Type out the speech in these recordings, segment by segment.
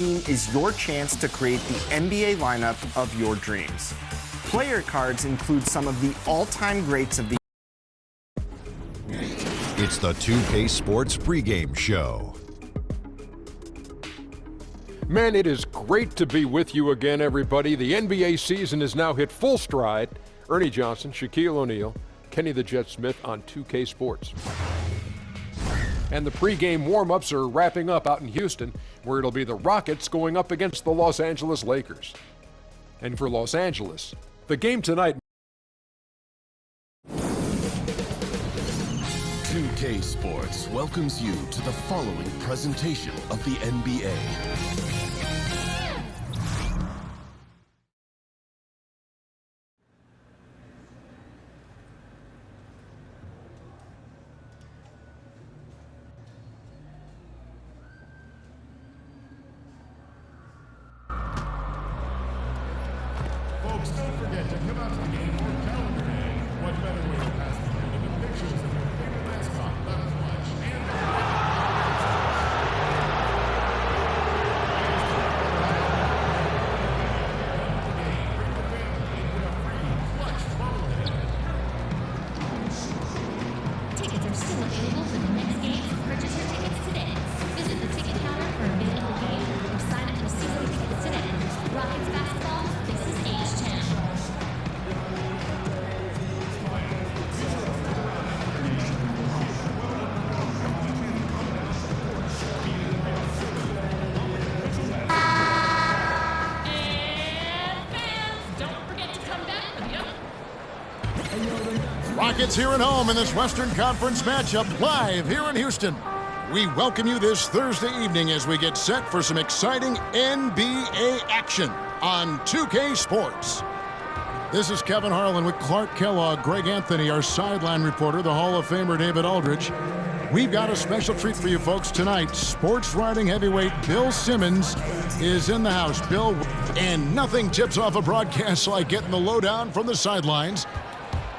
team is your chance to create the NBA lineup of your dreams. Player cards include some of the all-time greats of the It's the 2K Sports pregame show. Man, it is great to be with you again, everybody. The NBA season has now hit full stride. Ernie Johnson, Shaquille O'Neal, Kenny the Jet Smith on 2K Sports. And the pregame warm-ups are wrapping up out in Houston, where it'll be the Rockets going up against the Los Angeles Lakers. And for Los Angeles, the game tonight. 2K Sports welcomes you to the following presentation of the NBA. Folks, don't forget to come out to the game for calendar day. What better way to pass the game than the pictures of your favorite mascot, Left Clutch, and Tickets are still available for the next game. Purchase your tickets today. Visit the ticket counter for available games or sign up for season tickets today. Rockets basketball, this is H-Town. And fans, don't forget to come back for the Rockets here at home in this Western Conference matchup live here in Houston. We welcome you this Thursday evening as we get set for some exciting NBA action on 2K Sports. This is Kevin Harlan with Clark Kellogg, Greg Anthony, our sideline reporter, the Hall of Famer David Aldridge. We've got a special treat for you folks tonight. Sports writing heavyweight Bill Simmons is in the house. Bill, and nothing tips off a broadcast like getting the lowdown from the sidelines.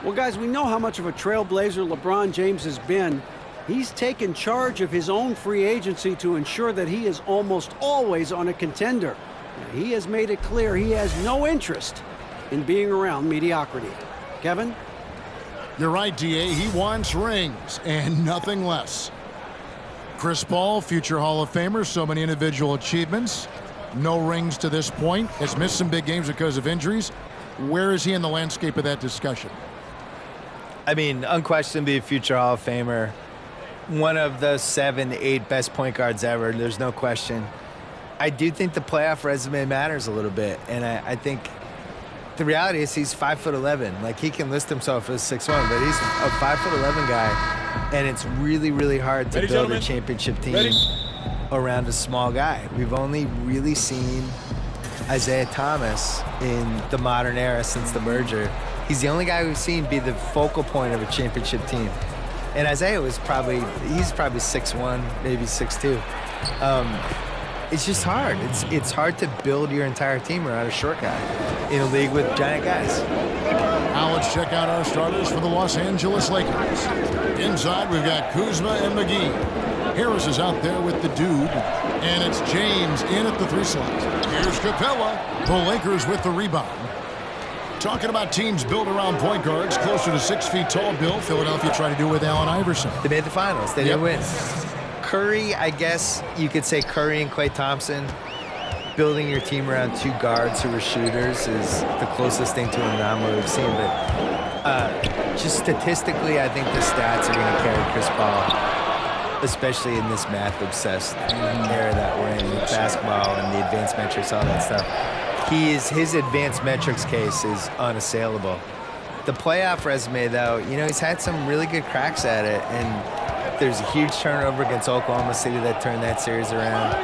Well, guys, we know how much of a trailblazer LeBron James has been. He's taken charge of his own free agency to ensure that he is almost always on a contender. Now, he has made it clear he has no interest in being around mediocrity. Kevin? You're right, D.A. He wants rings and nothing less. Chris Paul, future Hall of Famer, so many individual achievements. No rings to this point. Has missed some big games because of injuries. Where is he in the landscape of that discussion? I mean, unquestionably a future Hall of Famer. One of the 7, 8 best point guards ever. There's no question. I do think the playoff resume matters a little bit. And I think the reality is he's 5'11". Like, he can list himself as 6'1", but he's a 5'11" guy. And it's really, really hard to build a championship team around a small guy. We've only really seen Isaiah Thomas in the modern era since the merger. He's the only guy we've seen be the focal point of a championship team. And Isaiah he's probably 6'1", maybe 6'2". It's just hard. It's hard to build your entire team around a short guy in a league with giant guys. Now let's check out our starters for the Los Angeles Lakers. Inside, we've got Kuzma and McGee. Harris is out there with the dude, and it's James in at the 3 slot. Here's Capella. The Lakers with the rebound. Talking about teams built around point guards, closer to 6 feet tall, Bill. Philadelphia tried to do it with Allen Iverson. They made the finals. They didn't win. Curry, I guess you could say Curry and Klay Thompson. Building your team around 2 guards who were shooters is the closest thing to an anomaly we've seen. But just statistically, I think the stats are going to carry Chris Paul, especially in this math-obsessed era that we're in with basketball and the advanced metrics, all that stuff. His advanced metrics case is unassailable. The playoff resume, though, he's had some really good cracks at it, and there's a huge turnover against Oklahoma City that turned that series around.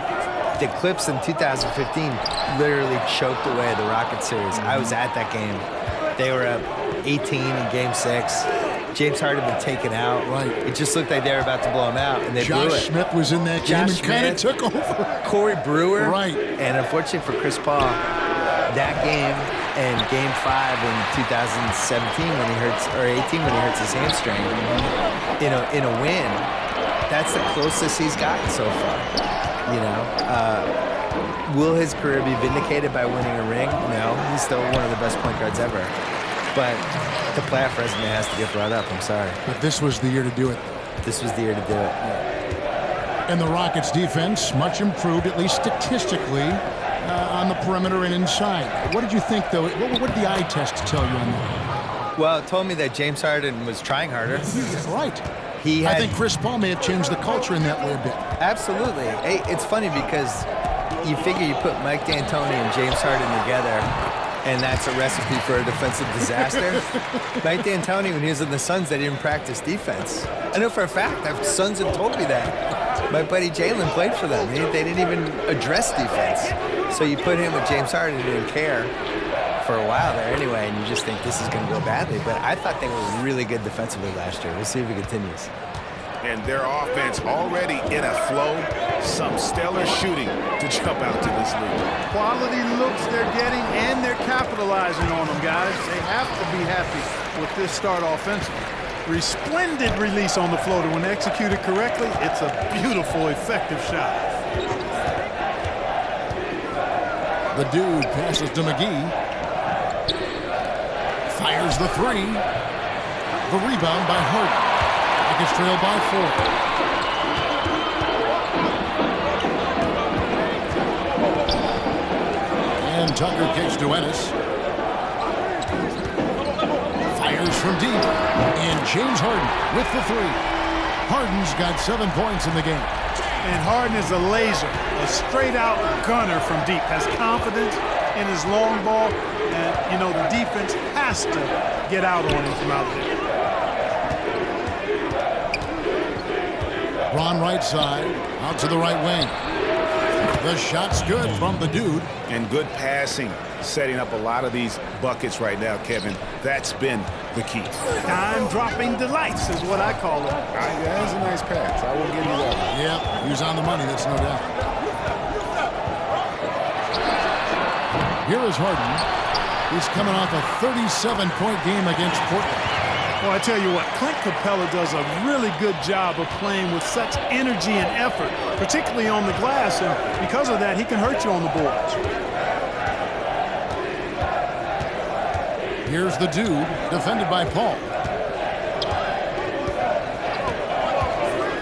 The Clips in 2015 literally choked away the Rockets series. I was at that game. They were up 18 in Game 6. James Harden had been taken out. Right. It just looked like they were about to blow him out, and they blew it. Josh Smith was in that game and kind of took over. Corey Brewer. Right. And unfortunately for Chris Paul, that game and Game 5 in 2017 when he hurts, or 18 when he hurts his hamstring, in a win, that's the closest he's gotten so far. Will his career be vindicated by winning a ring? No. He's still one of the best point guards ever. But the playoff resume has to get brought up. I'm sorry. But this was the year to do it. This was the year to do it. And the Rockets' defense, much improved, at least statistically, on the perimeter and inside. What did you think, though? What did the eye test tell you on that? Well, it told me that James Harden was trying harder. Right. I think Chris Paul may have changed the culture in that way a bit. Absolutely. Hey, it's funny because you figure you put Mike D'Antoni and James Harden together, and that's a recipe for a defensive disaster. Mike D'Antoni, when he was in the Suns, they didn't practice defense. I know for a fact. The Suns have told me that. My buddy Jalen played for them. They didn't even address defense. So you put him with James Harden, who didn't care for a while there anyway, and you just think this is going to go badly. But I thought they were really good defensively last year. We'll see if it continues. And their offense already in a flow. Some stellar shooting to jump out to this league. Quality looks they're getting, and they're capitalizing on them, guys. They have to be happy with this start offensively. Resplendent release on the floater. When executed correctly, it's a beautiful, effective shot. The dude passes to McGee. Fires the three. The rebound by Harden. Rockets trail by 4. And Tucker kicks to Ennis. Fires from deep. And James Harden with the three. Harden's got 7 points in the game. And Harden is a laser, a straight-out gunner from deep. Has confidence in his long ball. And, you know, the defense has to get out on him from out there. Ron right side, out to the right wing. The shot's good from the dude. And good passing, setting up a lot of these buckets right now, Kevin. That's been the key. Dime-dropping delights is what I call it. That's a nice pass. I will give you that. Yep, he was on the money, that's no doubt. Here is Harden. He's coming off a 37-point game against Portland. Well, I tell you what, Clint Capella does a really good job of playing with such energy and effort, particularly on the glass, and because of that, he can hurt you on the boards. Here's the dude, defended by Paul.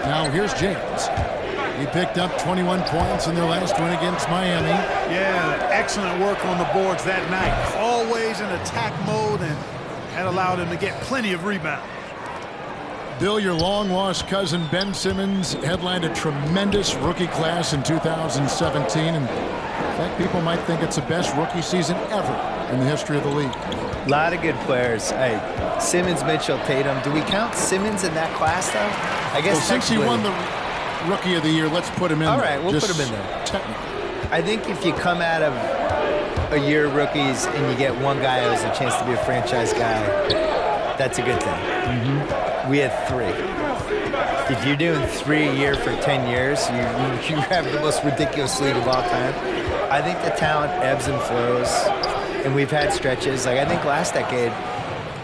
Now here's James. He picked up 21 points in their last win against Miami. Yeah, excellent work on the boards that night. Always in attack mode, and that allowed him to get plenty of rebounds. Bill, your long-lost cousin Ben Simmons headlined a tremendous rookie class in 2017. And in fact, people might think it's the best rookie season ever in the history of the league. A lot of good players. Simmons, Mitchell, Tatum. Do we count Simmons in that class, though? I guess since he won the Rookie of the Year, let's put him in there. All right, we'll put him in there. Technically. I think if you come out of a year of rookies and you get one guy who has a chance to be a franchise guy, that's a good thing. Mm-hmm. We had 3. If you're doing 3 a year for 10 years, you have the most ridiculous league of all time. I think the talent ebbs and flows, and we've had stretches. Like I think last decade,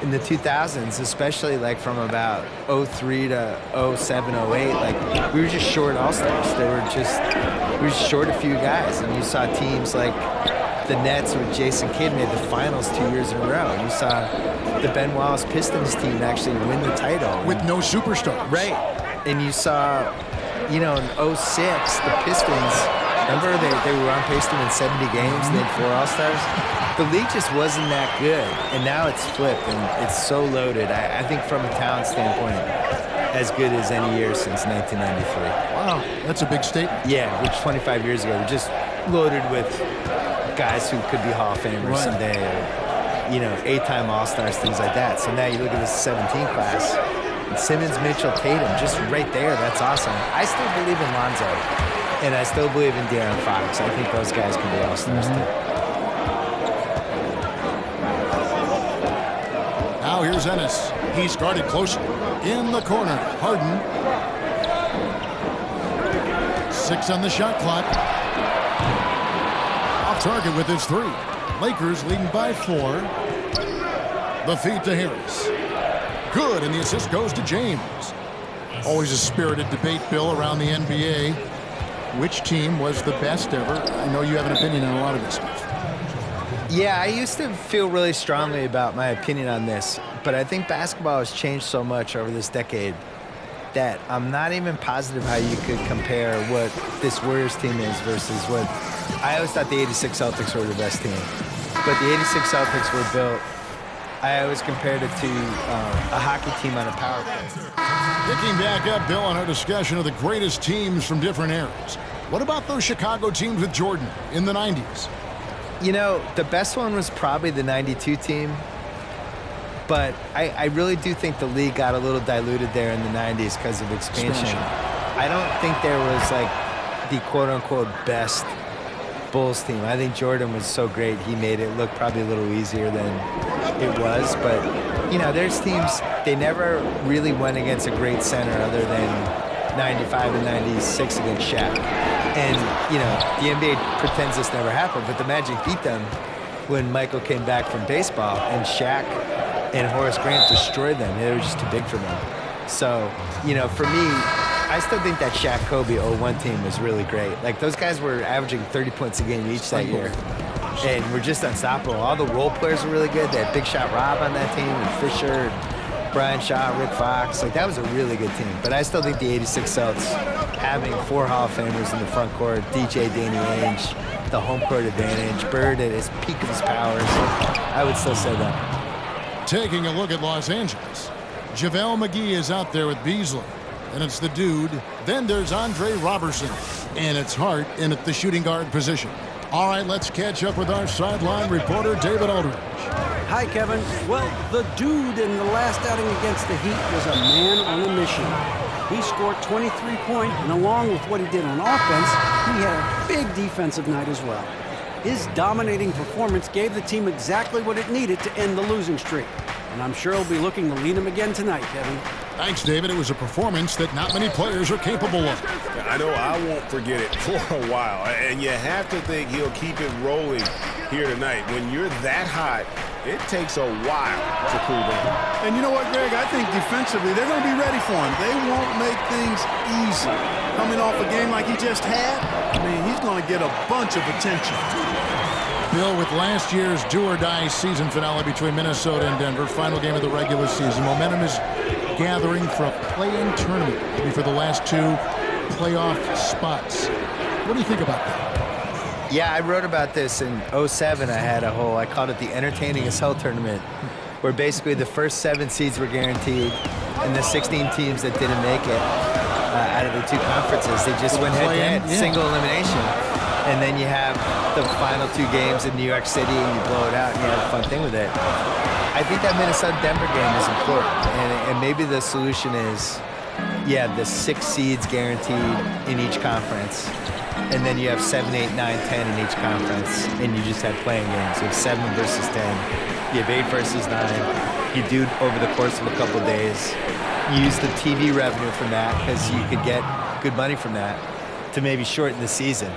in the 2000s, especially like from about 03 to 07, 08, like we were just short all-stars. We were just short a few guys, and you saw teams like the Nets with Jason Kidd made the finals 2 years in a row. You saw the Ben Wallace Pistons team actually win the title. With no superstars. Right. And you saw, you know, in 06, the Pistons, remember they were on pace to win 70 games, they had 4 All-Stars? The league just wasn't that good, and now it's flipped, and it's so loaded. I think from a talent standpoint, as good as any year since 1993. Wow, that's a big statement. Yeah, which 25 years ago, we're just loaded with guys who could be Hall of Famers someday, or, you know, 8-time All-Stars, things like that. So now you look at this 17 class, and Simmons, Mitchell, Tatum, just right there, that's awesome. I still believe in Lonzo, and I still believe in De'Aaron Fox. I think those guys can be All-Stars too. Now here's Ennis. He started closer. In the corner, Harden. 6 on the shot clock. Off target with his 3. Lakers leading by 4. The feed to Harris. Good, and the assist goes to James. Always a spirited debate, Bill, around the NBA. which team was the best ever? I know you have an opinion on a lot of this stuff. Yeah, I used to feel really strongly about my opinion on this, but I think basketball has changed so much over this decade that I'm not even positive how you could compare what this Warriors team is versus what I always thought the '86 Celtics were the best team. But the '86 Celtics were built, I always compared it to a hockey team on a power play. Picking back up, Bill, on our discussion of the greatest teams from different eras. What about those Chicago teams with Jordan in the 90s? You know, the best one was probably the '92 team. But I really do think the league got a little diluted there in the 90s because of expansion. I don't think there was like the quote-unquote best Bulls team. I think Jordan was so great, he made it look probably a little easier than it was. But, you know, there's teams, they never really went against a great center other than 95 and 96 against Shaq. And, you know, the NBA pretends this never happened, but the Magic beat them when Michael came back from baseball, and Shaq and Horace Grant destroyed them. They were just too big for them. So, you know, for me, I still think that Shaq-Kobe 01 team was really great. Like, those guys were averaging 30 points a game each that year. And we're just unstoppable. All the role players were really good. They had Big Shot Rob on that team, and Fisher, and Brian Shaw, Rick Fox. Like, that was a really good team. But I still think the '86 Celtics, having 4 Hall of Famers in the front court, DJ, Danny Ainge, the home court advantage, Bird at his peak of his powers, I would still say that. Taking a look at Los Angeles, JaVale McGee is out there with Beasley, and it's the dude. Then there's Andre Robertson, and it's Hart in at the shooting guard position. All right, let's catch up with our sideline reporter, David Aldridge. Hi, Kevin. Well, the dude in the last outing against the Heat was a man on a mission. He scored 23 points, and along with what he did on offense, he had a big defensive night as well. His dominating performance gave the team exactly what it needed to end the losing streak. And I'm sure he'll be looking to lead him again tonight, Kevin. Thanks, David. It was a performance that not many players are capable of. I know I won't forget it for a while. And you have to think he'll keep it rolling here tonight. When you're that hot, it takes a while to cool down. And you know what, Greg? I think defensively, they're going to be ready for him. They won't make things easy. Coming off a game like he just had, I mean, he's going to get a bunch of attention. Bill, with last year's do-or-die season finale between Minnesota and Denver, final game of the regular season, momentum is gathering for a play-in tournament, maybe for the last 2 playoff spots. What do you think about that? Yeah, I wrote about this in '07. I called it the entertaining as hell tournament, where basically the first 7 seeds were guaranteed, and the 16 teams that didn't make it out of the 2 conferences, they just went head-to-head, single elimination. And then you have the final 2 games in New York City, and you blow it out, and you have a fun thing with it. I think that Minnesota-Denver game is important, and maybe the solution is, the 6 seeds guaranteed in each conference, and then you have 7, 8, 9, 10 in each conference, and you just have playing games. You have 7 versus 10. You have 8 versus 9. You do it over the course of a couple of days. You use the TV revenue from that, because you could get good money from that, to maybe shorten the season.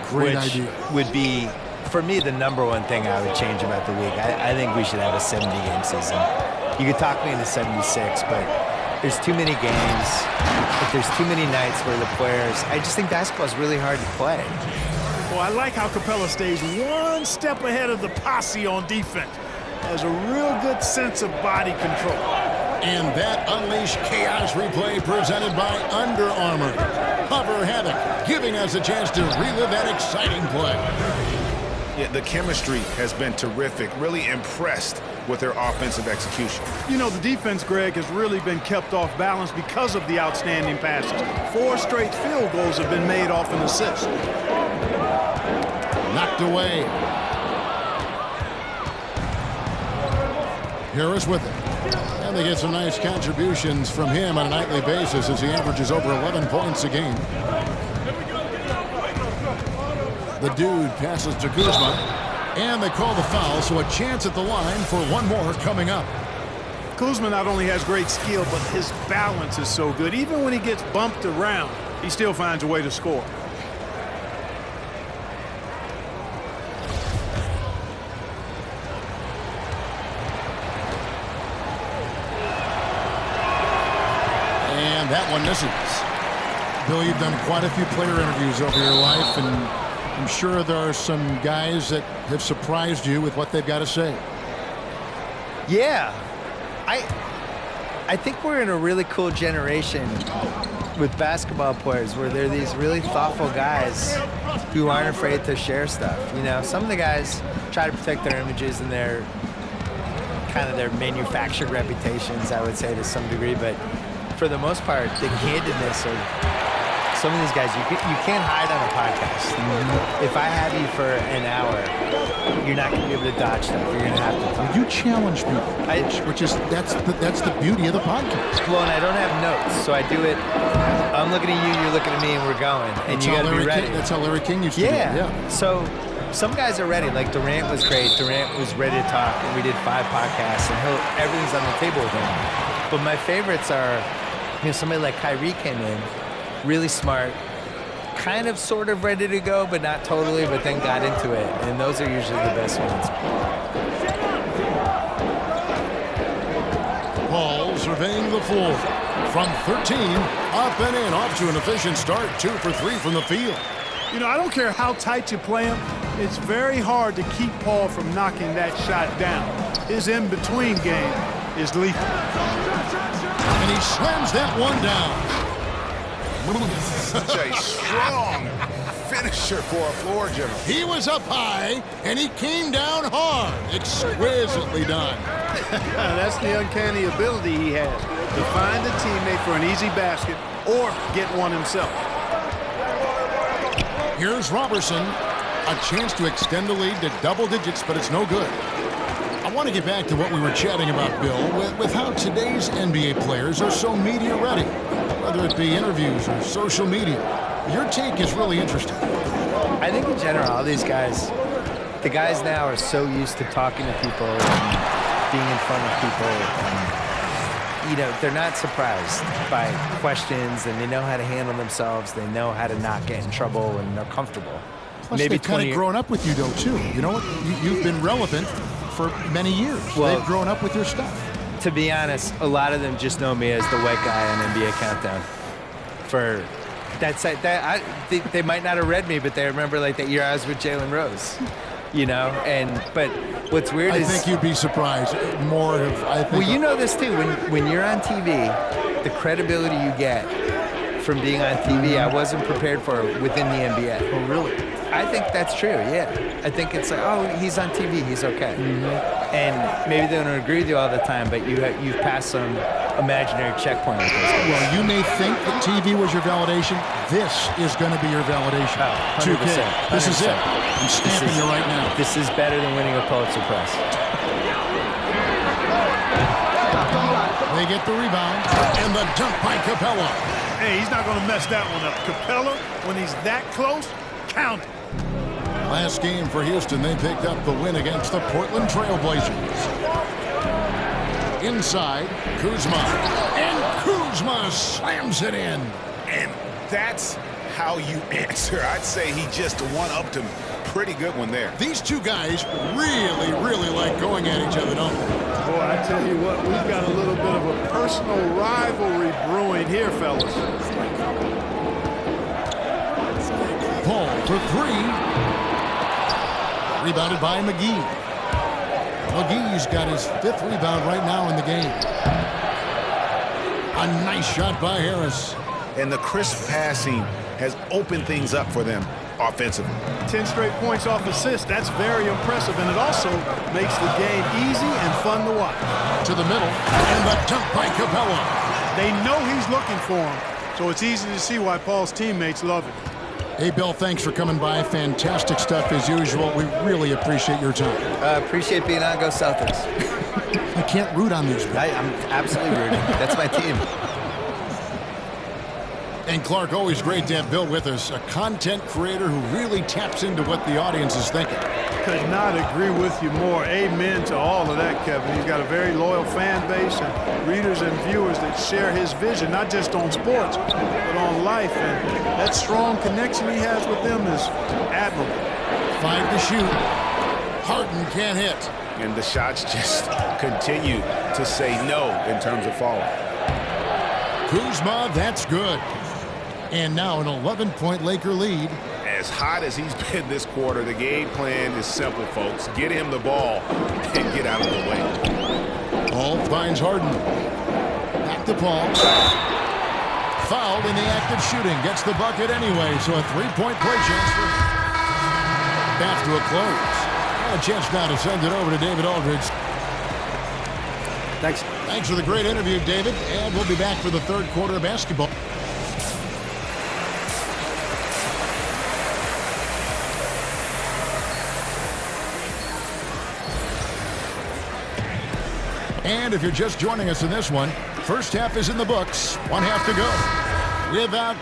Great idea. Would be, for me, the #1 thing I would change about the league. I think we should have a 70-game season. You could talk me into 76, but there's too many games. If there's too many nights where the players, I just think basketball is really hard to play. Well, I like how Capella stays 1 step ahead of the posse on defense. Has a real good sense of body control. And that Unleash Chaos replay presented by Under Armour. Hover Havoc, giving us a chance to relive that exciting play. Yeah, the chemistry has been terrific. Really impressed with their offensive execution. You know, the defense, Greg, has really been kept off balance because of the outstanding passes. 4 straight field goals have been made off an assist. Knocked away. Harris with it. And they get some nice contributions from him on a nightly basis as he averages over 11 points a game. The dude passes to Kuzma. And they call the foul, so a chance at the line for 1 more coming up. Kuzma not only has great skill, but his balance is so good. Even when he gets bumped around, he still finds a way to score. And that one misses. Bill, you've done quite a few player interviews over your life, and I'm sure there are some guys that have surprised you with what they've got to say. Yeah. I think we're in a really cool generation with basketball players where they're these really thoughtful guys who aren't afraid to share stuff. You know, some of the guys try to protect their images and their kind of their manufactured reputations, I would say, to some degree, but for the most part, the candidness of some of these guys, you can't hide on a podcast. If I have you for an hour, you're not going to be able to dodge stuff. You're going to have to talk. You challenge people, that's the beauty of the podcast. Well, and I don't have notes, so I do it. I'm looking at you, you're looking at me, and we're going. And you got to be ready. That's how Larry King used to do it. Yeah. So some guys are ready. Like Durant was great. Durant was ready to talk, and we did 5 podcasts, and everything's on the table with him. But my favorites are, somebody like Kyrie came in, really smart, kind of sort of ready to go, but not totally, but then got into it. And those are usually the best ones. Paul surveying the floor. From 13, up and in, off to an efficient start, 2 for 3 from the field. You know, I don't care how tight you play him, it's very hard to keep Paul from knocking that shot down. His in-between game is lethal. And he slams that one down. Such a strong finisher for a floor general. He was up high, and he came down hard. Exquisitely done. That's the uncanny ability he has, to find a teammate for an easy basket or get one himself. Here's Robertson. A chance to extend the lead to double digits, but it's no good. I want to get back to what we were chatting about, Bill, with how today's NBA players are so media ready, whether it be interviews or social media. Your take is really interesting. I think in general, all these guys, the guys now are so used to talking to people and being in front of people. And, they're not surprised by questions, and they know how to handle themselves. They know how to not get in trouble, and they're comfortable. Plus, they've kind of grown up with you, though, too. You know what? You've been relevant for many years. Well, they've grown up with your stuff. To be honest, a lot of them just know me as the white guy on NBA Countdown. They might not have read me, but they remember like that year I was with Jalen Rose. But what's weird is I think you'd be surprised. More of I think. Well, you know this too. When you're on TV, the credibility you get from being on TV, I wasn't prepared for within the NBA. Oh, really? I think that's true, yeah. I think it's like, oh, he's on TV, he's okay. And maybe they don't agree with you all the time, but you've passed some imaginary checkpoint with those guys. Well, you may think that TV was your validation. This is going to be your validation. Oh, 2K. 100%. This is it. I'm stamping you right now. This is better than winning a Pulitzer Prize. They get the rebound, and the dunk by Capella. Hey, he's not going to mess that one up. Capella, when he's that close, count it. Last game for Houston, they picked up the win against the Portland Trail Blazers. Inside, Kuzma. And Kuzma slams it in. And that's how you answer. I'd say he just one-upped him. Pretty good one there. These two guys really, really like going at each other, don't they? Boy, I tell you what, we've got a little bit of a personal rivalry brewing here, fellas. Paul for 3. Rebounded by McGee. McGee's got his 5th rebound right now in the game. A nice shot by Harris. And the crisp passing has opened things up for them offensively. 10 straight points off assists. That's very impressive, and it also makes the game easy and fun to watch. To the middle, and the dunk by Capella. They know he's looking for him, so it's easy to see why Paul's teammates love it. Hey, Bill, thanks for coming by. Fantastic stuff as usual. We really appreciate your time. Appreciate being on. Go Celtics. I can't root on these. I'm absolutely rooting. That's my team. And Clark, always great to have Bill with us, a content creator who really taps into what the audience is thinking. Could not agree with you more. Amen to all of that, Kevin. He's got a very loyal fan base and readers and viewers that share his vision, not just on sports, but on life. And that strong connection he has with them is admirable. 5 to shoot. Harden can't hit. And the shots just continue to say no in terms of falling. Kuzma, that's good. And now an 11-point Laker lead. As hot as he's been this quarter, the game plan is simple, folks. Get him the ball and get out of the way. Paul finds Harden. Back to Paul. Fouled in the act of shooting. Gets the bucket anyway, so a three-point play chance for back to a close. A chance now to send it over to David Aldridge. Thanks. Thanks for the great interview, David. And we'll be back for the third quarter of basketball. And if you're just joining us in this one, first half is in the books. One half to go. Without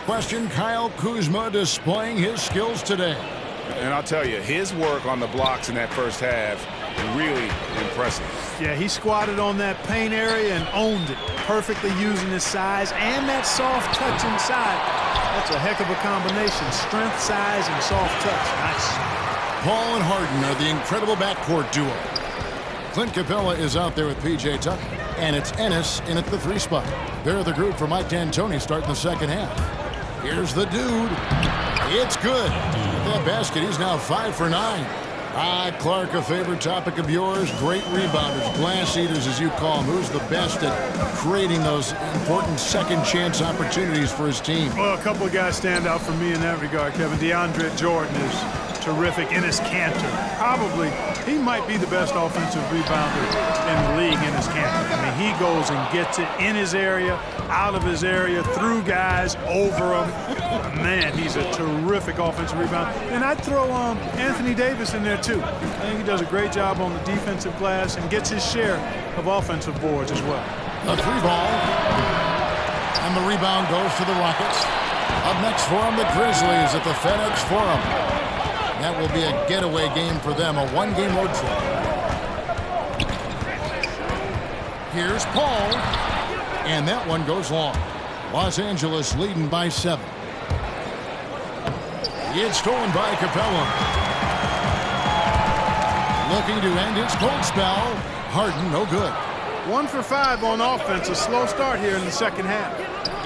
question, Kyle Kuzma displaying his skills today. And I'll tell you, his work on the blocks in that first half, really impressive. Yeah, he squatted on that paint area and owned it, perfectly using his size and that soft touch inside. That's a heck of a combination, strength, size, and soft touch. Nice. Paul and Harden are the incredible backcourt duo. Clint Capella is out there with P.J. Tucker, and it's Ennis in at the 3 spot. They're the group for Mike D'Antoni starting the second half. Here's the dude. It's good. With that basket, he's now 5 for 9. Clark, a favorite topic of yours. Great rebounders, glass eaters as you call them. Who's the best at creating those important second chance opportunities for his team? Well, a couple of guys stand out for me in that regard, Kevin. DeAndre Jordan is terrific. Enes Kanter, probably, he might be the best offensive rebounder in the league. Enes Kanter. I mean, he goes and gets it in his area, out of his area, through guys, over them. Man, he's a terrific offensive rebounder. And I'd throw Anthony Davis in there, too. I think he does a great job on the defensive glass and gets his share of offensive boards as well. A 3 ball. And the rebound goes to the Rockets. Up next for them, the Grizzlies at the FedEx Forum. That will be a getaway game for them, a one-game road trip. Here's Paul. And that one goes long. Los Angeles leading by 7. It's stolen by Capella. Looking to end his cold spell. Harden, no good. 1 for 5 on offense. A slow start here in the second half.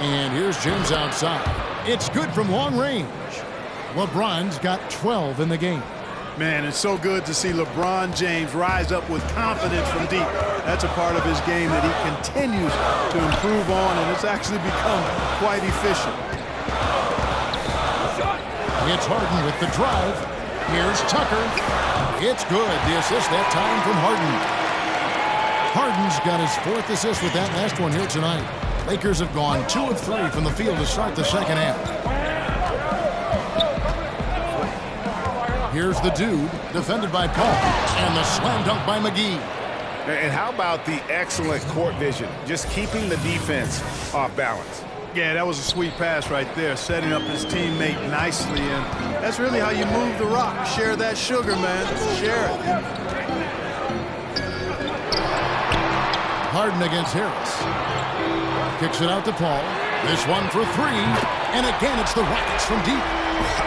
And here's James outside. It's good from long range. LeBron's got 12 in the game. Man, it's so good to see LeBron James rise up with confidence from deep. That's a part of his game that he continues to improve on, and it's actually become quite efficient. It's Harden with the drive. Here's Tucker. It's good. The assist that time from Harden. Harden's got his 4th assist with that last one here tonight. Lakers have gone 2 of 3 from the field to start the second half. Here's the dude, defended by Paul, and the slam dunk by McGee. And how about the excellent court vision, just keeping the defense off balance? Yeah, that was a sweet pass right there, setting up his teammate nicely, and that's really how you move the rock. Share that sugar, man. Share it. Harden against Harris. Kicks it out to Paul. This one for 3, and again it's the Rockets from deep.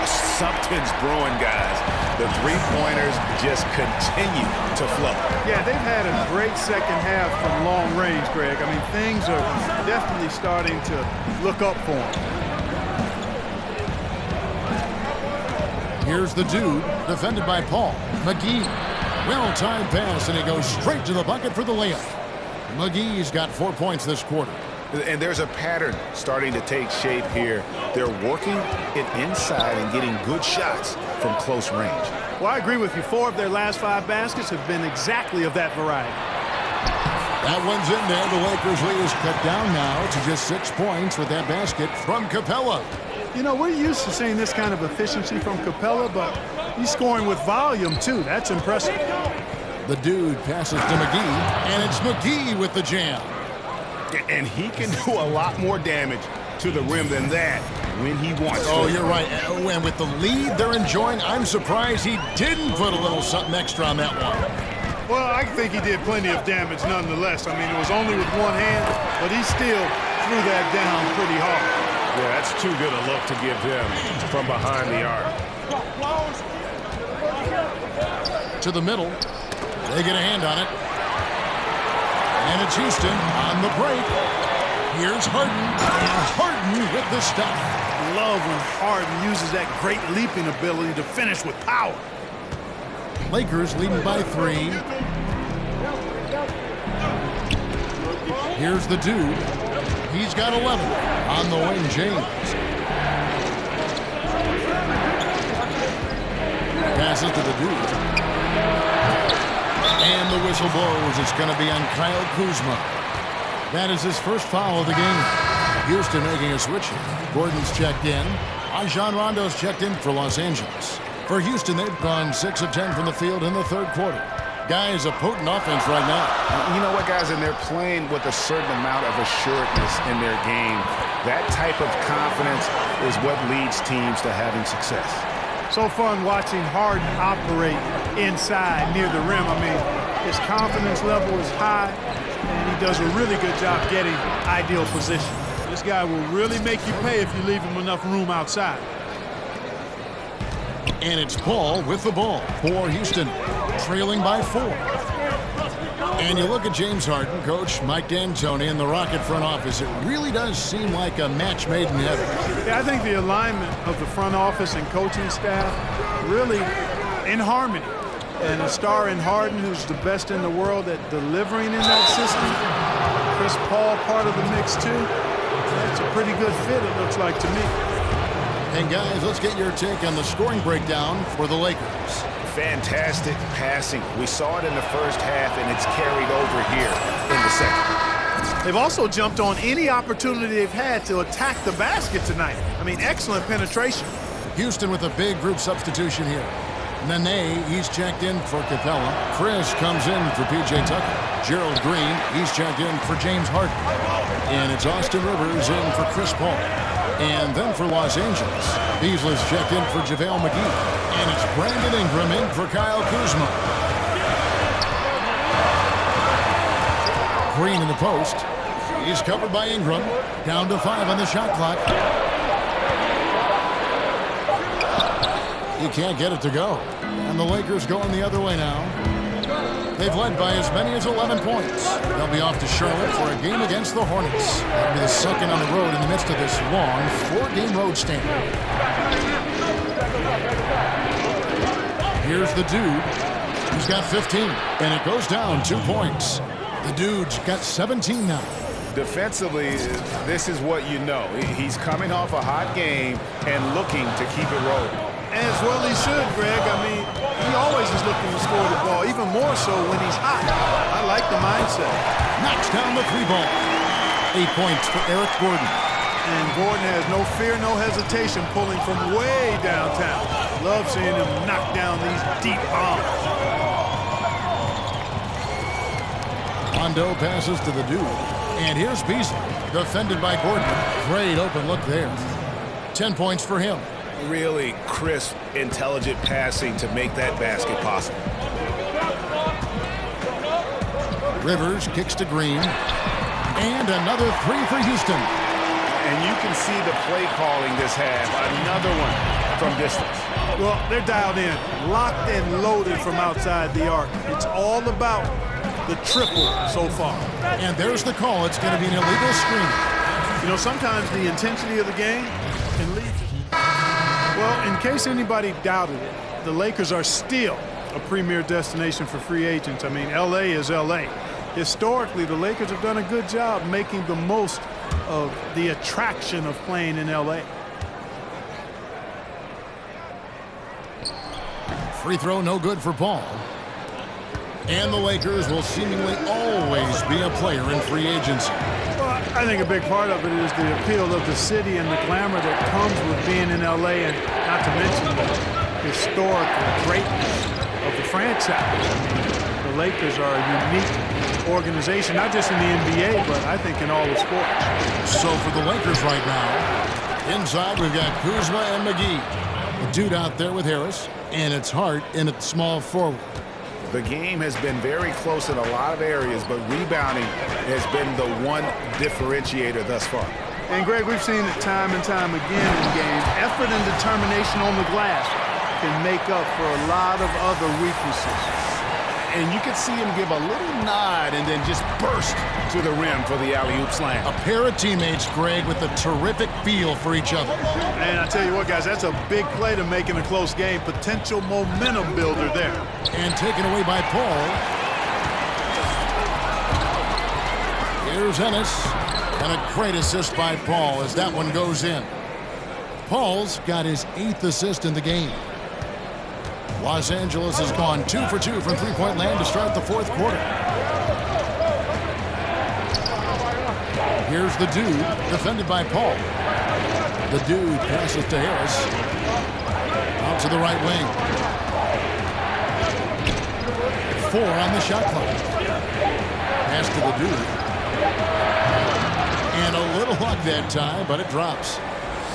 Something's brewing, guys. The three-pointers just continue to flow. Yeah, they've had a great second half from long range, Greg. I mean, things are definitely starting to look up for them. Here's the dude, defended by Paul. McGee. Well-timed pass, and he goes straight to the bucket for the layup. McGee's got 4 points this quarter. And there's a pattern starting to take shape here. They're working it inside and getting good shots from close range. Well, I agree with you. 4 of their last 5 baskets have been exactly of that variety. That one's in there. The Lakers lead is cut down now to just 6 points with that basket from Capella. You know, we're used to seeing this kind of efficiency from Capella, but he's scoring with volume, too. That's impressive. The dude passes to McGee, and it's McGee with the jam. And he can do a lot more damage to the rim than that when he wants to. Oh, you're right. And with the lead they're enjoying, I'm surprised he didn't put a little something extra on that one. Well, I think he did plenty of damage nonetheless. I mean, it was only with one hand, but he still threw that down pretty hard. Yeah, that's too good a look to give him from behind the arc. To the middle. They get a hand on it. And it's Houston on the break. Here's Harden. And Harden with the stuff. Love when Harden uses that great leaping ability to finish with power. Lakers leading by 3. Here's the dude. He's got 11 on the wing, James. Passes to the dude. And the whistle blows. It's going to be on Kyle Kuzma. That is his first foul of the game. Houston making a switch here. Gordon's checked in. Rajon Rondo's checked in for Los Angeles. For Houston, they've gone 6 of 10 from the field in the third quarter. Guys, a potent offense right now. You know what, guys? And they're playing with a certain amount of assuredness in their game. That type of confidence is what leads teams to having success. So fun watching Harden operate inside near the rim. I mean, his confidence level is high, and he does a really good job getting ideal position. This guy will really make you pay if you leave him enough room outside. And it's Paul with the ball for Houston, trailing by 4. And you look at James Harden, Coach Mike D'Antoni, and the Rocket front office. It really does seem like a match made in heaven. Yeah, I think the alignment of the front office and coaching staff really in harmony. And a star in Harden, who's the best in the world at delivering in that system. Chris Paul part of the mix too. That's a pretty good fit, it looks like to me. And guys, let's get your take on the scoring breakdown for the Lakers. Fantastic passing. We saw it in the first half, and it's carried over here in the second. They've also jumped on any opportunity they've had to attack the basket tonight. I mean, excellent penetration. Houston with a big group substitution here. Nene, he's checked in for Capella. Chris comes in for P.J. Tucker. Gerald Green, he's checked in for James Harden. And it's Austin Rivers in for Chris Paul. And then for Los Angeles, Beasley's checked in for JaVale McGee. And it's Brandon Ingram in for Kyle Kuzma. Green in the post. He's covered by Ingram. Down to 5 on the shot clock. He can't get it to go. And the Lakers going the other way now. They've led by as many as 11 points. They'll be off to Charlotte for a game against the Hornets. That'll be the second on the road in the midst of this long 4-game road stand. Here's the dude. He's got 15, and it goes down 2 points. The dude's got 17 now. Defensively, this is what you know. He's coming off a hot game and looking to keep it rolling. As well he should, Greg. I mean, he always is looking to score the ball, even more so when he's hot. I like the mindset. Knocks down the 3 ball. 8 points for Eric Gordon. And Gordon has no fear, no hesitation, pulling from way downtown. Love seeing him knock down these deep bombs. Rondo passes to the dude. And here's Beasley, defended by Gordon. Great open look there. 10 points for him. Really crisp, intelligent passing to make that basket possible. Rivers kicks to Green. And another 3 for Houston. And you can see the play calling this half. Another one from distance. Well, they're dialed in, locked and loaded from outside the arc. It's all about the triple so far. And there's the call. It's going to be an illegal screen. You know, sometimes the intensity of the game can lead to... Well, in case anybody doubted it, the Lakers are still a premier destination for free agents. I mean, L.A. is L.A. Historically, the Lakers have done a good job making the most of the attraction of playing in L.A. Free throw no good for Paul. And the Lakers will seemingly always be a player in free agency. Well, I think a big part of it is the appeal of the city and the glamour that comes with being in L.A. and not to mention the historical greatness of the franchise. The The Lakers are a unique organization, not just in the NBA, but I think in all of sports. So for the Lakers right now, inside we've got Kuzma and McGee. The dude out there with Harris, and it's Hart in at small forward. The game has been very close in a lot of areas, but rebounding has been the one differentiator thus far. And Greg, we've seen it time and time again in games. Effort and determination on the glass can make up for a lot of other weaknesses. And you can see him give a little nod and then just burst to the rim for the alley-oop slam. A pair of teammates, Greg, with a terrific feel for each other. And I tell you what, guys, that's a big play to make in a close game. Potential momentum builder there. And taken away by Paul. Here's Ennis. And a great assist by Paul as that one goes in. Paul's got his 8th assist in the game. Los Angeles has gone 2 for 2 from three-point land to start the 4th quarter. Here's the dude, defended by Paul. The dude passes to Harris. Out to the right wing. 4 on the shot clock. Pass to the dude. And a little luck that time, but it drops.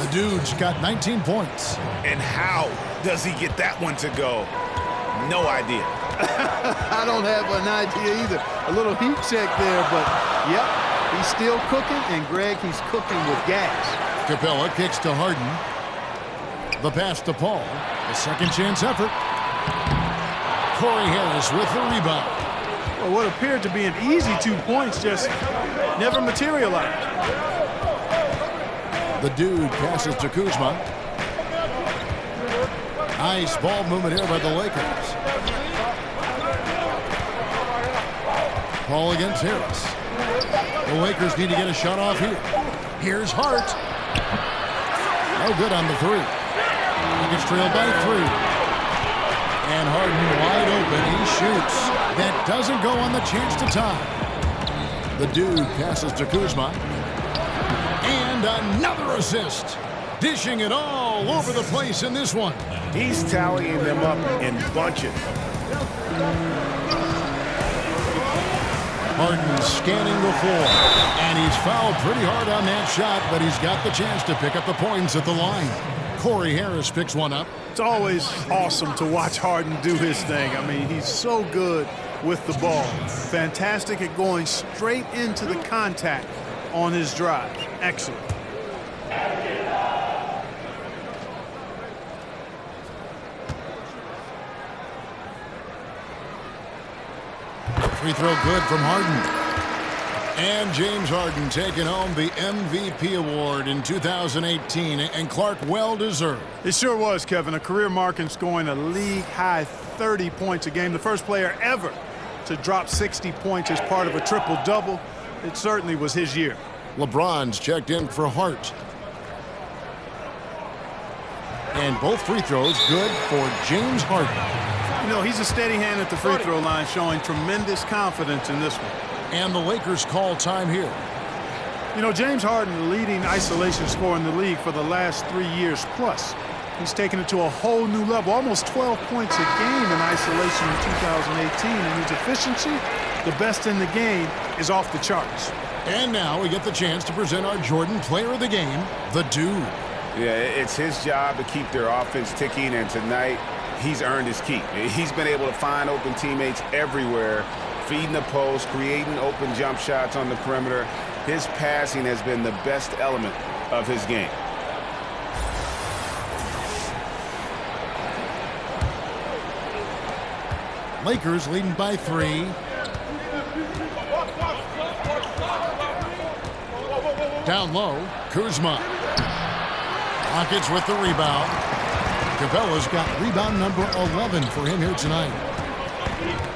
The dude's got 19 points. And how does he get that one to go? No idea. I don't have an idea either. A little heat check there, but yep, he's still cooking, and Greg, he's cooking with gas. Capella kicks to Harden. The pass to Paul. A second chance effort. Corey Harris with the rebound. Well, what appeared to be an easy 2 points just never materialized. The dude passes to Kuzma. Nice ball movement here by the Lakers. Paul against Harris. The Lakers need to get a shot off here. Here's Hart. No good on the 3. Lakers trail by 3. And Harden wide open. He shoots. That doesn't go on the chance to tie. The dude passes to Kuzma. And another assist. Dishing it all over the place in this one. He's tallying them up in bunches. Harden scanning the floor. And he's fouled pretty hard on that shot, but he's got the chance to pick up the points at the line. Corey Harris picks one up. It's always awesome to watch Harden do his thing. I mean, he's so good with the ball. Fantastic at going straight into the contact on his drive. Excellent. Free throw good from Harden. And James Harden taking home the MVP award in 2018. And Clark, well deserved. It sure was, Kevin. A career mark in scoring a league-high 30 points a game. The first player ever to drop 60 points as part of a triple-double. It certainly was his year. LeBron's checked in for Hart. And both free throws good for James Harden. You know, he's a steady hand at the free throw line, showing tremendous confidence in this one. And the Lakers call time here. You know, James Harden, the leading isolation scorer in the league for the last 3 years plus. He's taken it to a whole new level, almost 12 points a game in isolation in 2018. And his efficiency, the best in the game, is off the charts. And now we get the chance to present our Jordan Player of the Game, the dude. Yeah, it's his job to keep their offense ticking, and tonight he's earned his keep. He's been able to find open teammates everywhere, feeding the post, creating open jump shots on the perimeter. His passing has been the best element of his game. Lakers leading by 3. Down low, Kuzma. Rockets with the rebound. Capella's got rebound number 11 for him here tonight.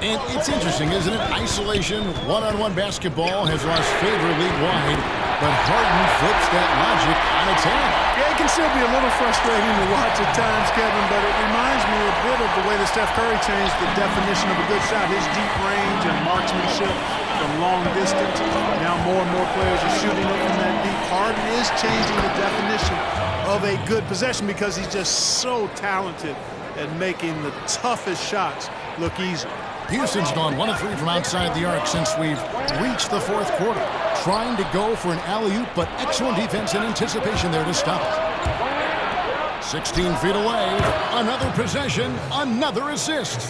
And it's interesting, isn't it? Isolation, one-on-one basketball has lost favor league-wide, but Harden flips that logic on its head. Yeah, it can still be a little frustrating to watch at times, Kevin, but it reminds me a bit of the way that Steph Curry changed the definition of a good shot. His deep range and marksmanship from long distance. Now more and more players are shooting it from that deep. Harden is changing the definition of a good possession because he's just so talented at making the toughest shots look easy. Houston's gone 1 of 3 from outside the arc since we've reached the fourth quarter. Trying to go for an alley-oop, but excellent defense and anticipation there to stop it. 16 feet away, another possession, another assist.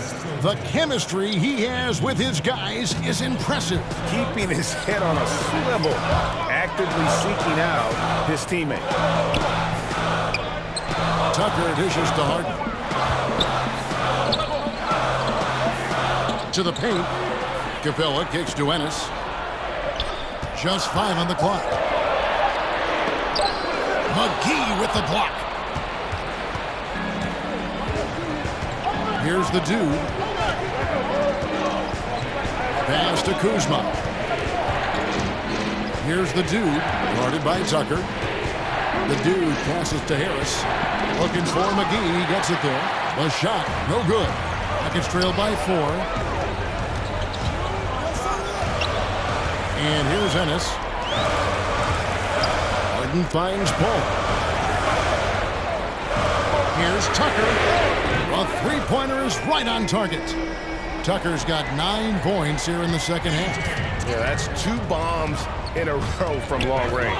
The chemistry he has with his guys is impressive. Keeping his head on a swivel, actively seeking out his teammate. Tucker dishes to Harden. To the paint. Capella kicks to Ennis. Just 5 on the clock. McGee with the block. Here's the dude. Pass to Kuzma. Here's the dude, guarded by Tucker. The dude passes to Harris. Looking for McGee, he gets it there. The shot, no good. Rockets trailed by 4. And here's Ennis. Harden finds Paul. Here's Tucker. A three-pointer is right on target. Tucker's got 9 points here in the second half. Yeah, that's 2 bombs in a row from long range.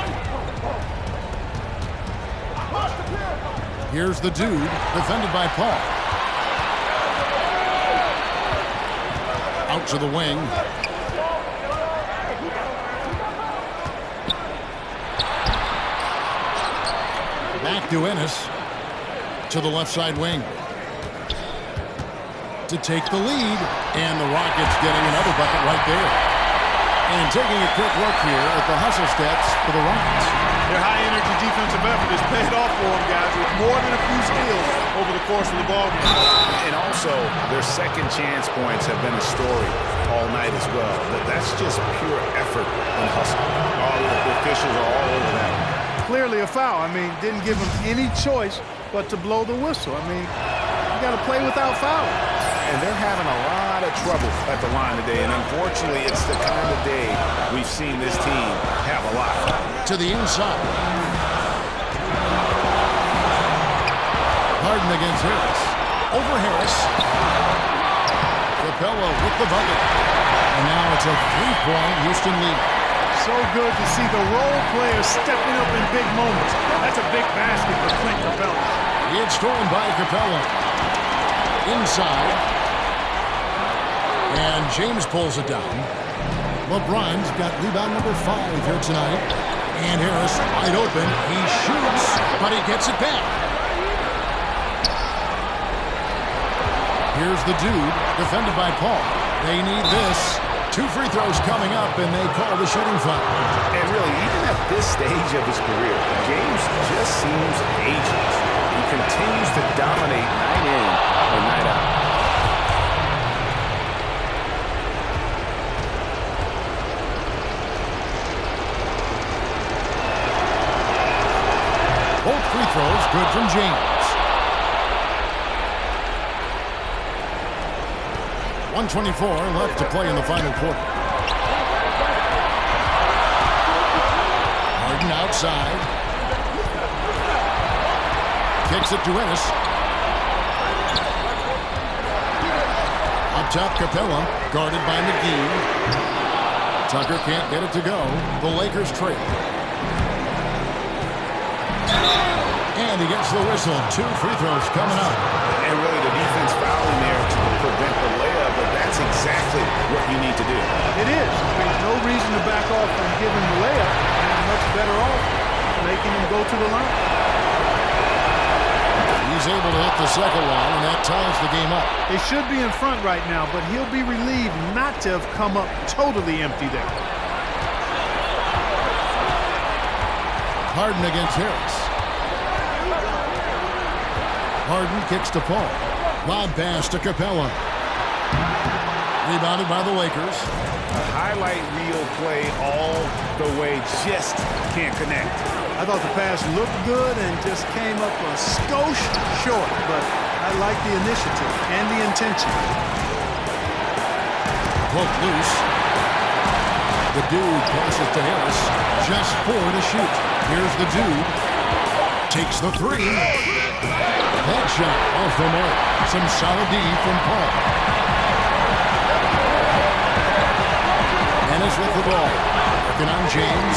Here's the dude, defended by Paul. Out to the wing. Back to Ennis. To the left side wing. To take the lead. And the Rockets getting another bucket right there. And taking a quick look here at the hustle stats for the Rockets. Their high-energy defensive effort has paid off for them, guys, with more than a few steals over the course of the ball game. And also, their second chance points have been a story all night as well. But that's just pure effort and hustle. All the officials are all over that. Clearly a foul. I mean, didn't give them any choice but to blow the whistle. I mean, you got to play without fouling. And they're having a lot of trouble at the line today. And unfortunately, it's the kind of day we've seen this team have a lot. To the inside. Harden against Harris. Over Harris. Capella with the bucket. And now it's a 3-point Houston lead. So good to see the role players stepping up in big moments. That's a big basket for Clint Capella. It's stolen by Capella. Inside. And James pulls it down. LeBron's got rebound number 5 here tonight. And Harris wide open. He shoots, but he gets it back. Here's the dude, defended by Paul. They need this. 2 free throws coming up, and they call the shooting foul. And really, even at this stage of his career, James just seems ageless. He continues to dominate night in and night out. Both free throws good from James. 1:24 left to play in the final quarter. Harden outside. Kicks it to Ennis. Up top, Capella, guarded by McGee. Tucker can't get it to go. The Lakers trail. And he gets the whistle. 2 free throws coming up. And really the defense fouling there to prevent the layup, but that's exactly what you need to do. It is. There's no reason to back off from giving the layup. And much better off making him go to the line. He's able to hit the second one, and that ties the game up. They should be in front right now, but he'll be relieved not to have come up totally empty there. Harden against Harris. Harden kicks to Paul. Lob pass to Capella. Rebounded by the Lakers. A highlight reel play all the way, just can't connect. I thought the pass looked good and just came up a skosh short, but I like the initiative and the intention. Broke loose. The dude passes to Harris. Just 4 to shoot. Here's the dude. Takes the 3. That shot off the mark. Some solid D from Paul. Ennis with the ball. Working on James.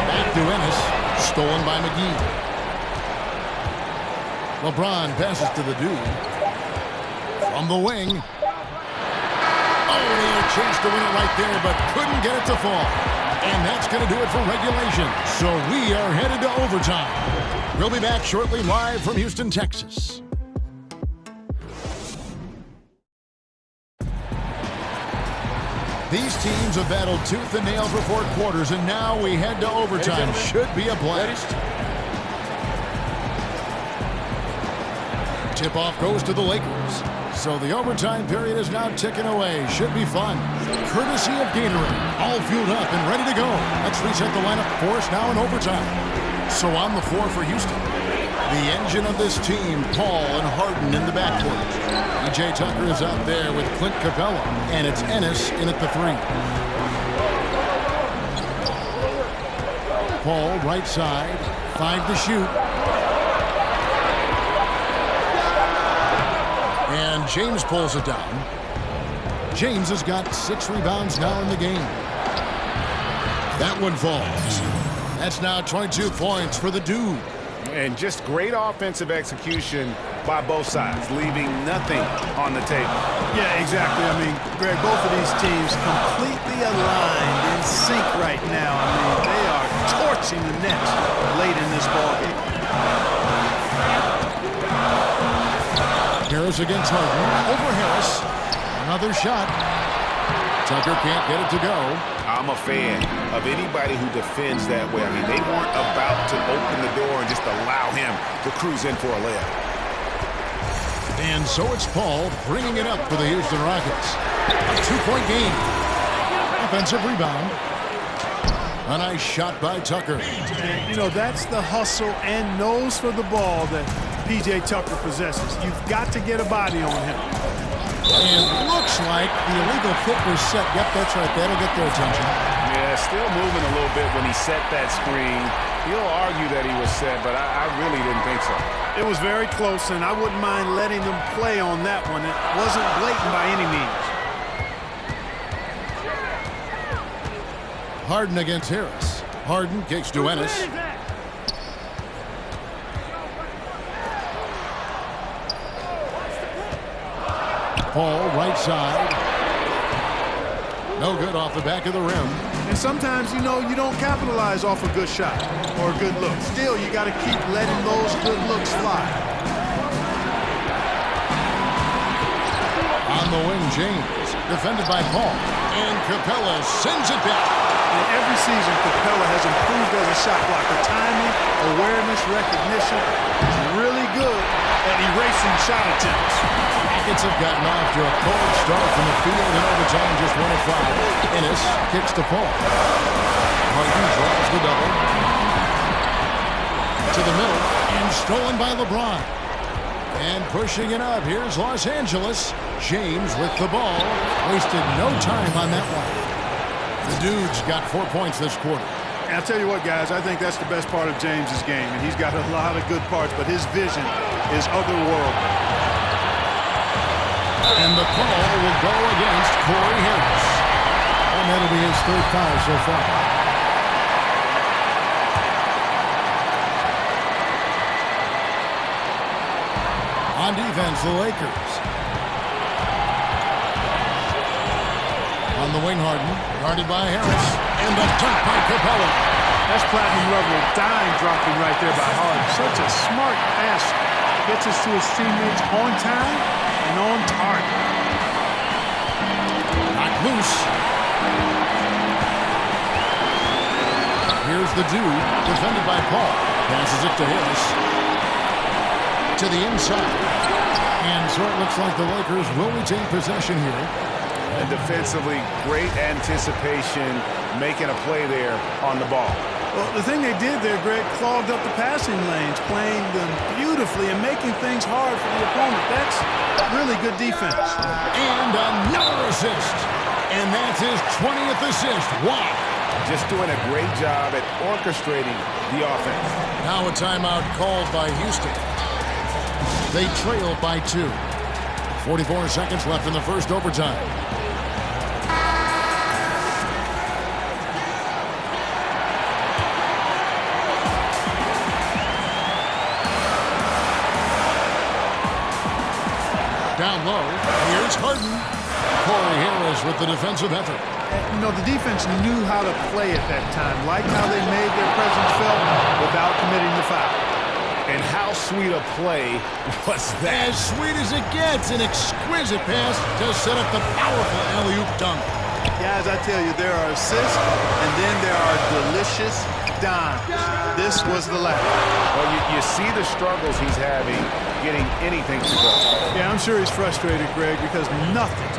Back to Ennis. Stolen by McGee. LeBron passes to the dude. From the wing. Oh, they had a chance to win it right there, but couldn't get it to fall. And that's going to do it for regulation. So we are headed to overtime. We'll be back shortly live from Houston, Texas. These teams have battled tooth and nail for 4 quarters, and now we head to overtime. Should be a blast. Tip-off goes to the Lakers. So the overtime period is now ticking away. Should be fun. Courtesy of Gatorade. All fueled up and ready to go. Let's reset the lineup for us now in overtime. So on the floor for Houston, the engine of this team, Paul and Harden in the backcourt. PJ Tucker is out there with Clint Capella, and it's Ennis in at the 3. Paul, right side, 5 to shoot. And James pulls it down. James has got 6 rebounds now in the game. That one falls. That's now 22 points for the dude. And just great offensive execution by both sides, leaving nothing on the table. Yeah, exactly. I mean, Greg, both of these teams completely aligned in sync right now. I mean, they are torching the Nets late in this ballgame. Harris against Harden. Over Harris. Another shot. Tucker can't get it to go. I'm a fan of anybody who defends that way. I mean, they weren't about to open the door and just allow him to cruise in for a layup. And so it's Paul bringing it up for the Houston Rockets. A 2-point game. Offensive rebound. A nice shot by Tucker. And, you know, that's the hustle and nose for the ball that PJ Tucker possesses. You've got to get a body on him. And looks like the illegal kick was set. Yep, that's right. That'll get their attention. Yeah, still moving a little bit when he set that screen. He'll argue that he was set, but I really didn't think so. It was very close, and I wouldn't mind letting them play on that one. It wasn't blatant by any means. Harden against Harris. Harden kicks to Ennis. Paul, right side. No good off the back of the rim. And sometimes, you know, you don't capitalize off a good shot or a good look. Still, you got to keep letting those good looks fly. On the wing, James. Defended by Paul. And Capella sends it back. And every season, Capella has improved as a shot blocker. Timing, awareness, recognition. He's really good at erasing shot attempts. Rockets have gotten off to a cold start from the field in overtime, just 1 of 5. Ennis kicks to Paul. Harden draws the double. To the middle, and stolen by LeBron. And pushing it up, here's Los Angeles. James with the ball. Wasted no time on that one. The dude's got 4 points this quarter. And I'll tell you what, guys, I think that's the best part of James's game. And he's got a lot of good parts, but his vision is otherworldly. And the call will go against Corey Harris. And that'll be his 3rd foul so far. On defense, the Lakers. On the wing, Harden. Guarded by Harris. And the dunk by Capella. That's platinum level dime dropping right there by Harden. Such a smart pass. Gets us to his teammates on time and on target. Knocked loose. Here's the dude. Defended by Paul. Passes it to Harris. To the inside. And so it looks like the Lakers will retain possession here. And defensively, great anticipation, making a play there on the ball. Well, the thing they did there, Greg, clogged up the passing lanes, playing them beautifully and making things hard for the opponent. That's really good defense. And another assist. And that's his 20th assist. Wow. Just doing a great job at orchestrating the offense. Now a timeout called by Houston. They trail by 2. 44 seconds left in the first overtime. down low. Here's Harden. Corey Harris with the defensive effort. You know, the defense knew how to play at that time, liked how they made their presence felt without committing the foul. And how sweet a play was that? As sweet as it gets, an exquisite pass to set up the powerful alley-oop dunk. Guys, I tell you, there are assists, and then there are delicious dimes. This was the latter. Well, you see the struggles he's having getting anything to go. Yeah, I'm sure he's frustrated, Greg, because nothing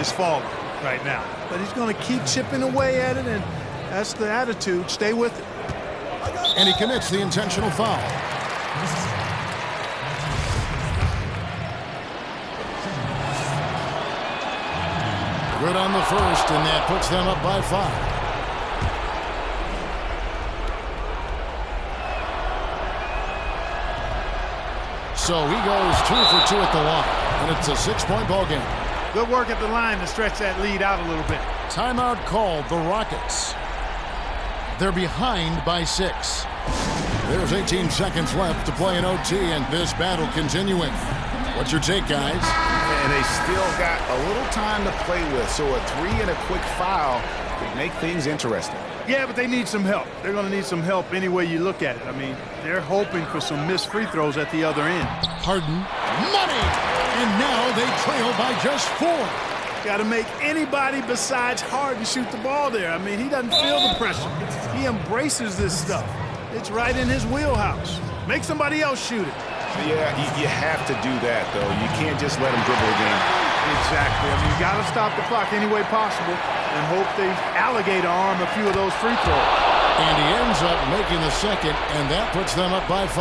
is falling right now. But he's going to keep chipping away at it, and that's the attitude. Stay with it. And he commits the intentional foul. Good on the first, and that puts them up by 5. So he goes 2 for 2 at the line, and it's a 6-point ball game. Good work at the line to stretch that lead out a little bit. Timeout called, the Rockets. They're behind by 6. There's 18 seconds left to play in OT, and this battle continuing. What's your take, guys? And they still got a little time to play with, so a 3 and a quick foul could make things interesting. Yeah, but they need some help. They're going to need some help any way you look at it. I mean, they're hoping for some missed free throws at the other end. Harden, money! And now they trail by just 4. Got to make anybody besides Harden shoot the ball there. I mean, he doesn't feel the pressure. He embraces this stuff. It's right in his wheelhouse. Make somebody else shoot it. Yeah, you have to do that, though. You can't just let him dribble again. Exactly. I mean, you got to stop the clock any way possible and hope they alligator arm a few of those free throws. And he ends up making the second, and that puts them up by 5.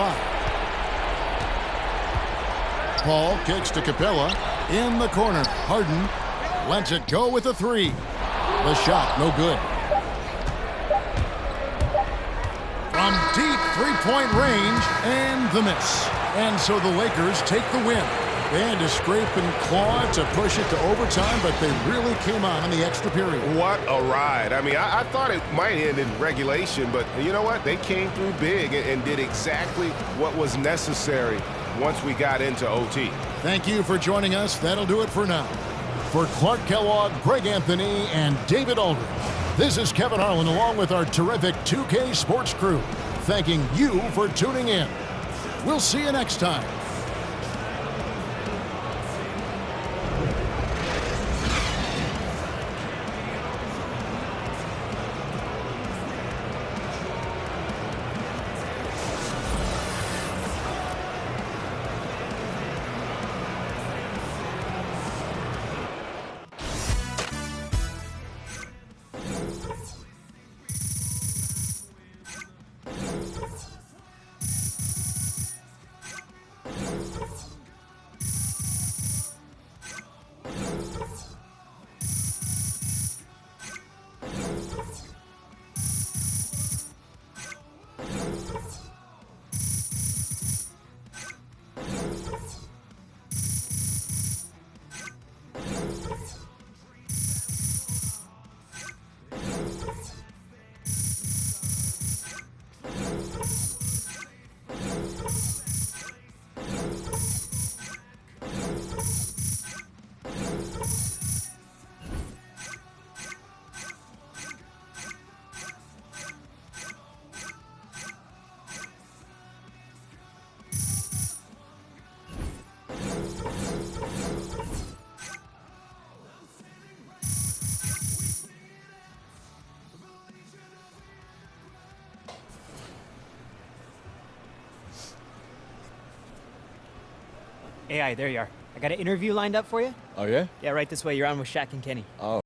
Paul kicks to Capella in the corner. Harden lets it go with a 3. The shot, no good. From deep three-point range, and the miss. And so the Lakers take the win. They had to scrape and claw to push it to overtime, but they really came on in the extra period. What a ride. I mean, I thought it might end in regulation, but you know what? They came through big and did exactly what was necessary once we got into OT. Thank you for joining us. That'll do it for now. For Clark Kellogg, Greg Anthony, and David Aldridge, this is Kevin Harlan along with our terrific 2K Sports crew, thanking you for tuning in. We'll see you next time. AI, there you are. I got an interview lined up for you. Oh, yeah? Yeah, right this way. You're on with Shaq and Kenny. Oh.